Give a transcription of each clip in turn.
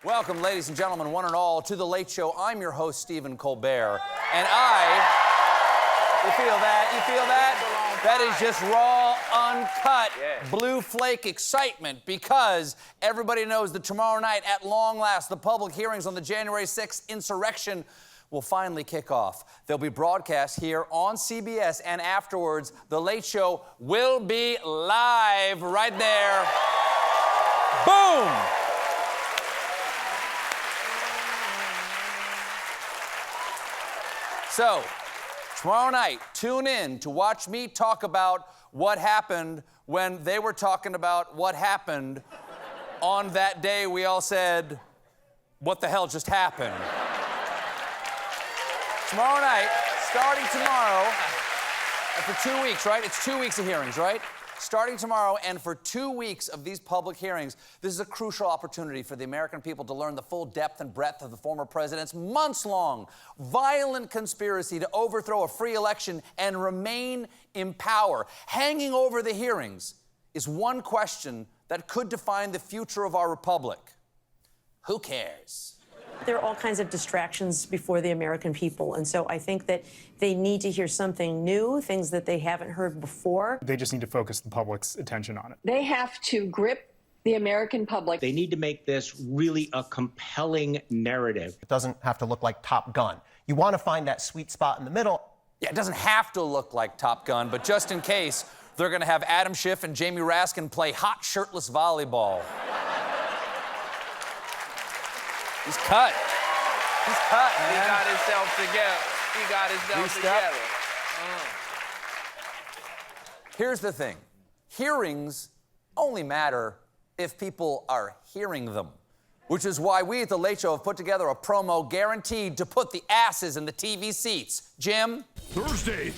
Welcome, ladies and gentlemen, one and all, to The Late Show. I'm your host, Stephen Colbert, and you feel that? You feel that? That is just raw, uncut, blue flake excitement, because everybody knows that tomorrow night, at long last, the public hearings on the January 6th insurrection will finally kick off. They'll be broadcast here on CBS, and afterwards, The Late Show will be live right there. Boom! So, tomorrow night, tune in to watch me talk about what happened when they were talking about what happened on that day we all said, what the hell just happened? Tomorrow night, starting tomorrow, and for 2 weeks, right? It's 2 weeks of hearings, right? Starting tomorrow, and for 2 weeks of these public hearings, this is a crucial opportunity for the American people to learn the full depth and breadth of the former president's months-long, violent conspiracy to overthrow a free election and remain in power. Hanging over the hearings is one question that could define the future of our republic. Who cares? There are all kinds of distractions before the American people, and so I think that they need to hear something new, things that they haven't heard before. They just need to focus the public's attention on it. They have to grip the American public. They need to make this really a compelling narrative. It doesn't have to look like Top Gun. You want to find that sweet spot in the middle. Yeah, it doesn't have to look like Top Gun, but just in case, they're going to have Adam Schiff and Jamie Raskin play hot shirtless volleyball. He's cut. He's cut, man. He got himself together. He got himself together. Here's the thing. Hearings only matter if people are hearing them, which is why we at The Late Show have put together a promo guaranteed to put the asses in the TV seats. Jim? Thursday,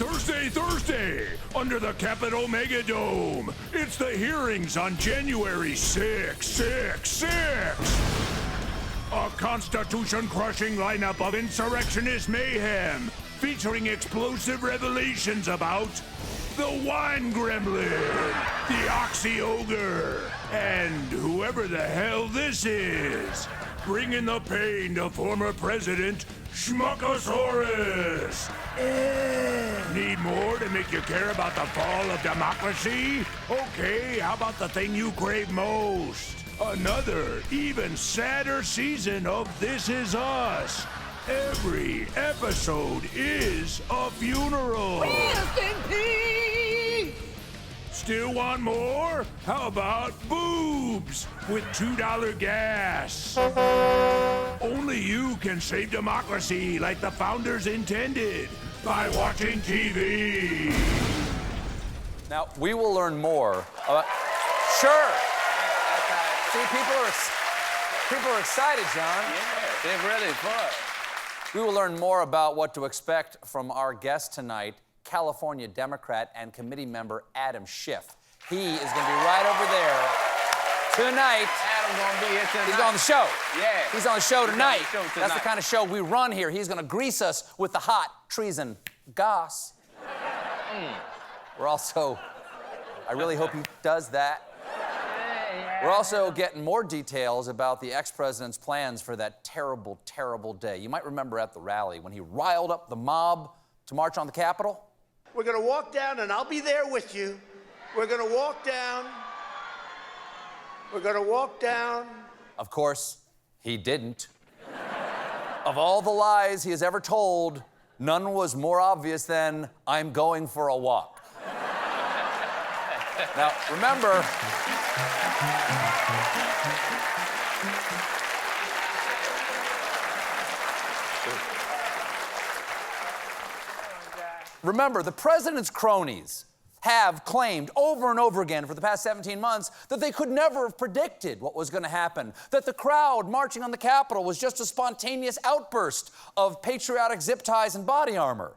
under the Capitol Megadome. It's the hearings on January 6. A Constitution-crushing lineup of insurrectionist mayhem, featuring explosive revelations about the Wine Gremlin, the Oxy Ogre, and whoever the hell this is, bringing the pain to former President Schmuckosaurus. Need more to make you care about the fall of democracy? Okay, how about the thing you crave most? Another, even sadder season of This Is Us. Every episode is a funeral. Rest in peace! Still want more? How about boobs with $2 gas? Only you can save democracy like the founders intended, by watching TV. Now, we will learn more about... Sure! See, people are excited, John. Yeah, they're really fun. We will learn more about what to expect from our guest tonight, California Democrat and committee member Adam Schiff. He is going to be right over there tonight. Adam's going to be here tonight. He's on the show. Yeah. He's on the show tonight. That's the kind of show we run here. He's going to grease us with the hot treason goss. We're also... I really hope he does that. We're also getting more details about the ex-president's plans for that terrible, terrible day. You might remember at the rally when he riled up the mob to march on the Capitol. We're going to walk down, and I'll be there with you. We're going to walk down. We're going to walk down. Of course, he didn't. Of all the lies he has ever told, none was more obvious than, I'm going for a walk. Now, remember... Remember, the president's cronies have claimed over and over again for the past 17 months that they could never have predicted what was going to happen, that the crowd marching on the Capitol was just a spontaneous outburst of patriotic zip ties and body armor.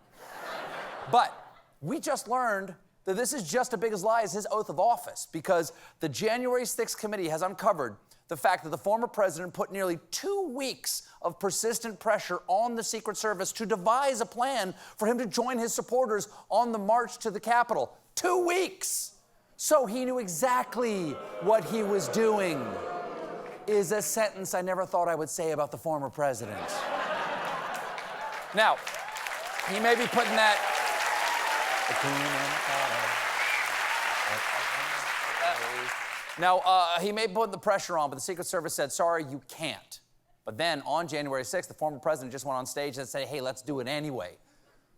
But we just learned that this is just as big a lie as his oath of office, because the January 6th committee has uncovered the fact that the former president put nearly 2 weeks of persistent pressure on the Secret Service to devise a plan for him to join his supporters on the march to the Capitol. 2 weeks! So he knew exactly what he was doing. is a sentence I never thought I would say about the former president. Now, he may be putting that... Now, he may be putting the pressure on, but the Secret Service said, sorry, you can't. But then, on January 6th, the former president just went on stage and said, hey, let's do it anyway.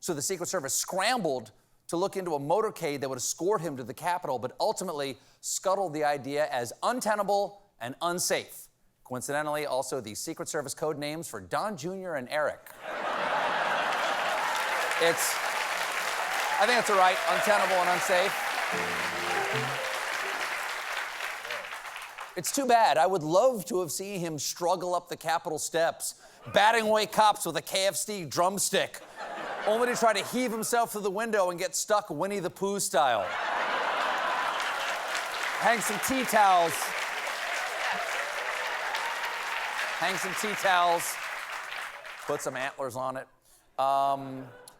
So the Secret Service scrambled to look into a motorcade that would escort him to the Capitol, but ultimately scuttled the idea as untenable and unsafe. Coincidentally, also the Secret Service code names for Don Jr. and Eric. I think it's all right, untenable and unsafe. It's too bad. I would love to have seen him struggle up the Capitol steps, batting away cops with a KFC drumstick, only to try to heave himself through the window and get stuck Winnie the Pooh style. Hang some tea towels. Hang some tea towels. Put some antlers on it.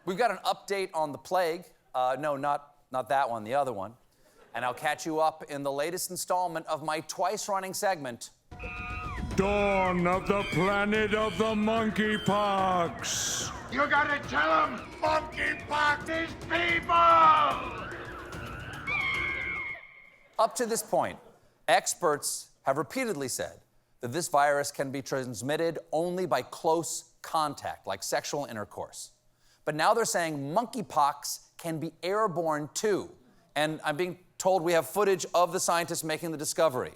We've got an update on the plague. No, not that one, the other one. And I'll catch you up in the latest installment of my twice-running segment. Dawn of the planet of the monkeypox. You gotta tell them monkeypox is people! Up to this point, experts have repeatedly said that this virus can be transmitted only by close contact, like sexual intercourse. But now they're saying monkeypox can be airborne too. And I'm being told we have footage of the scientists making the discovery.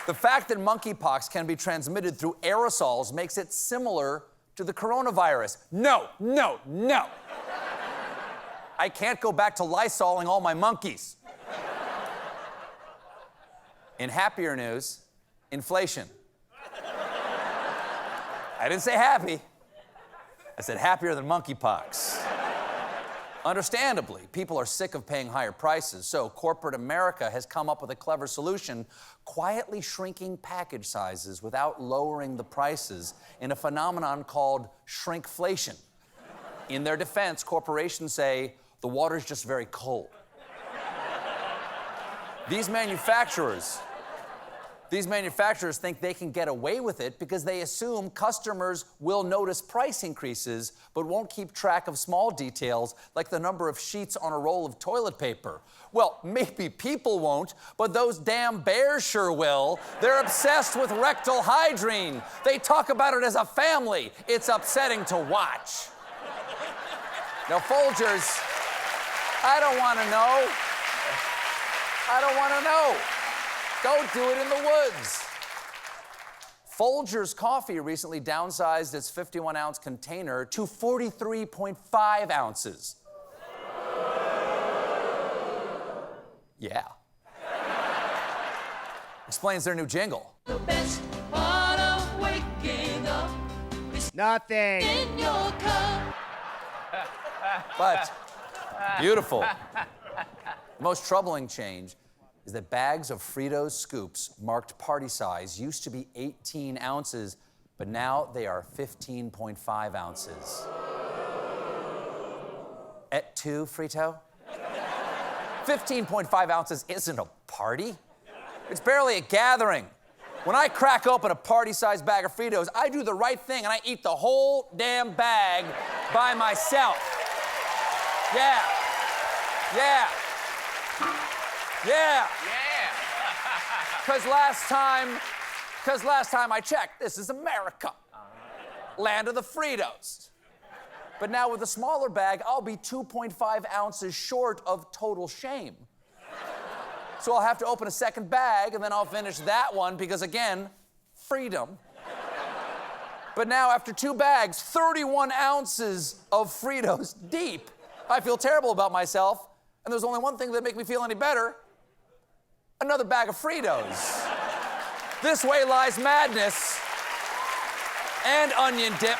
The fact that monkeypox can be transmitted through aerosols makes it similar to the coronavirus. No, no, no. I can't go back to Lysoling all my monkeys. In happier news, inflation. I didn't say happy. I said happier than monkeypox. Understandably, people are sick of paying higher prices, so corporate America has come up with a clever solution, quietly shrinking package sizes without lowering the prices in a phenomenon called shrinkflation. In their defense, corporations say, the water's just very cold. These manufacturers think they can get away with it because they assume customers will notice price increases but won't keep track of small details like the number of sheets on a roll of toilet paper. Well, maybe people won't, but those damn bears sure will. They're obsessed with rectal hydration. They talk about it as a family. It's upsetting to watch. Now, Folgers, I don't want to know. I don't want to know. Don't do it in the woods. Folgers Coffee recently downsized its 51-ounce container to 43.5 ounces. Yeah. Explains their new jingle. The best part of waking up is Nothing. in your cup. But beautiful. The most troubling change is that bags of Frito scoops marked party size used to be 18 ounces, but now they are 15.5 ounces. Et tu, Frito? 15.5 ounces isn't a party. It's barely a gathering. When I crack open a party-sized bag of Fritos, I do the right thing and I eat the whole damn bag by myself. Yeah. Yeah. Yeah. Because last time I checked, this is America. Land of the Fritos. But now with a smaller bag, I'll be 2.5 ounces short of total shame. So I'll have to open a second bag and then I'll finish that one because, again, freedom. But now after 2 bags, 31 ounces of Fritos deep. I feel terrible about myself, and there's only one thing that makes me feel any better. Another bag of Fritos. This way lies madness and onion dip.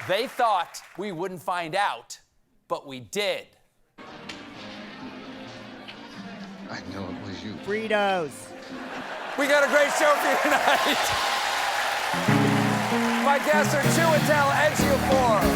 They thought we wouldn't find out, but we did. I know it was you. Fritos. We got a great show for you tonight. My guests are Chew and Tell and Ejiofor.